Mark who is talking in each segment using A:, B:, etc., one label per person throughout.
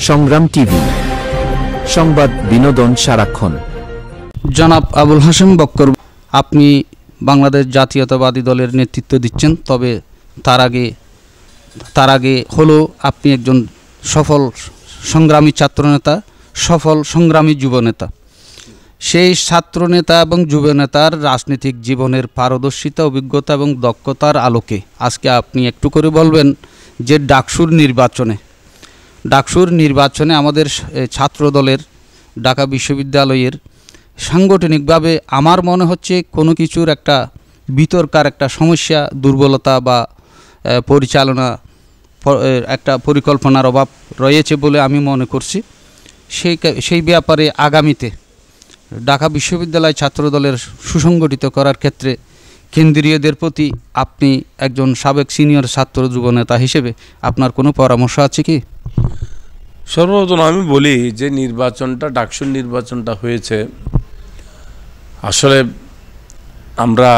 A: সংগ্রাম টিভি, সংবাদ বিনোদন সারাক্ষণ।
B: জনাব আবুল হাশেম বক্কর, আপনি বাংলাদেশ জাতীয়তাবাদী দলের নেতৃত্ব দিচ্ছেন, তবে তার আগে হলো আপনি একজন সফল সংগ্রামী ছাত্রনেতা, সফল সংগ্রামী যুবনেতা। সেই ছাত্রনেতা এবং যুবনেতার রাজনৈতিক জীবনের পারদর্শিতা, অভিজ্ঞতা এবং দক্ষতার আলোকে আজকে আপনি একটু করে বলবেন যে ডাকসুর নির্বাচনে আমাদের ছাত্র দলের ঢাকা বিশ্ববিদ্যালয়ের সাংগঠনিকভাবে আমার মনে হচ্ছে কোনো কিছুর একটা বিতর্কার একটা সমস্যা, দুর্বলতা বা একটা পরিকল্পনার অভাব রয়েছে বলে আমি মনে করছি। সেই ব্যাপারে আগামীতে ঢাকা বিশ্ববিদ্যালয় ছাত্রদলের সুসংগঠিত করার ক্ষেত্রে কেন্দ্রীয়দের প্রতি আপনি একজন সাবেক সিনিয়র ছাত্র যুবনেতা হিসেবে আপনার কোনো পরামর্শ আছে কি?
C: সর্বপ্রথম আমি বলি যে ডাকসুর নির্বাচনটা হয়েছে, আসলে আমরা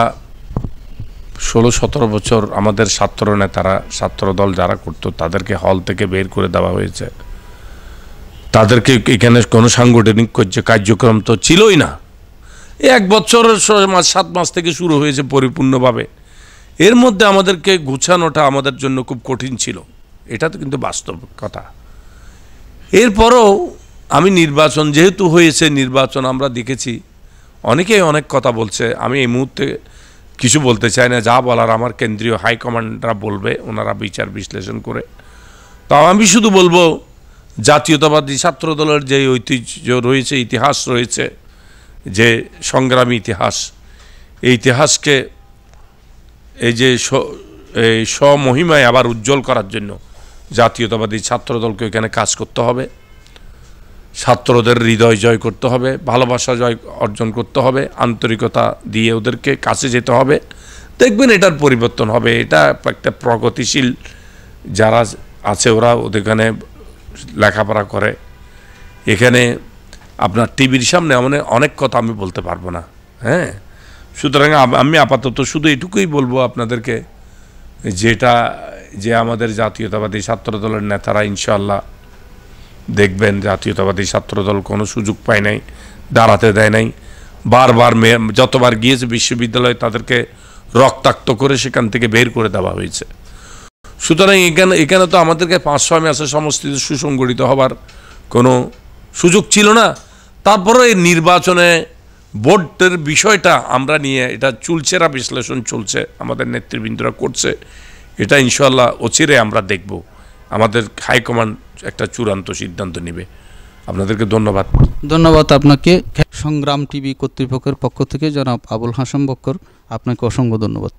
C: 16-17 বছর আমাদের ছাত্র নেতারা, ছাত্রদল যারা করতো তাদেরকে হল থেকে বের করে দেওয়া হয়েছে। তাদেরকে এখানে কোনো সাংগঠনিক কার্যক্রম তো ছিলই না। 1 বছর 7 মাস থেকে শুরু হয়েছে পরিপূর্ণভাবে। এর মধ্যে আমাদেরকে গুছানোটা আমাদের জন্য খুব কঠিন ছিল, এটা তো কিন্তু বাস্তব কথা। এরপরও আমি নির্বাচন যেহেতু হয়েছে, নির্বাচন আমরা দেখেছি, অনেকেই অনেক কথা বলছে, আমি এই মুহূর্তে কিছু বলতে চাই না। যা বলার আমার কেন্দ্রীয় হাইকমান্ডরা বলবে, ওনারা বিচার বিশ্লেষণ করে। তো আমি শুধু বলবো, জাতীয়তাবাদী ছাত্রদলের যে ঐতিহ্য রয়েছে, ইতিহাস রয়েছে, যে সংগ্রামী ইতিহাস, এই ইতিহাসকে এই যে স্বমহিমায় আবার উজ্জ্বল করার জন্য জাতীয়তাবাদী ছাত্রদলকে এখানে কাজ করতে হবে। ছাত্রদের হৃদয় জয় করতে হবে, ভালোবাসা জয় অর্জন করতে হবে, আন্তরিকতা দিয়ে ওদেরকে কাছে যেতে হবে। দেখবেন এটার পরিবর্তন হবে। এটা একটা প্রগতিশীল যারা আছে ওরা ওদেরখানে লেখাপড়া করে। এখানে আপনার টিভির সামনে অনেক কথা আমি বলতে পারবো না, হ্যাঁ। সুতরাং আমি আপাতত শুধু এটুকুই বলবো আপনাদেরকে, যে আমাদের জাতীয়তাবাদী ছাত্রদলের নেতারা ইনশাআল্লাহ দেখবেন জাতীয়তাবাদী ছাত্রদল কোনো সুযোগ পায় নাই, দাঁড়াতে দেয় নাই। বারবার যতবার গিয়েছে বিশ্ববিদ্যালয়ে তাদেরকে রক্তাক্ত করে সেখান থেকে বের করে দেওয়া হয়েছে। সুতরাং এখানে তো আমাদেরকে 5-6 মাসে সমস্ত সুসংগঠিত হবার কোনো সুযোগ ছিল না। তারপরে এই নির্বাচনে ভোটের বিষয়টা আমরা নিয়ে এটা চুলচেরা বিশ্লেষণ চলছে, আমাদের নেতৃবৃন্দরা করছে। এটা ইনশাআল্লাহ অচিরে আমরা দেখব, আমাদের হাইকমান্ড একটা চূড়ান্ত সিদ্ধান্ত নেবে। আপনাদেরকে ধন্যবাদ
B: আপনাকে। সংগ্রাম টিভি কর্তৃপক্ষের পক্ষ থেকে জনাব আবুল হাশেম বক্কর, আপনাকে অসংখ্য ধন্যবাদ।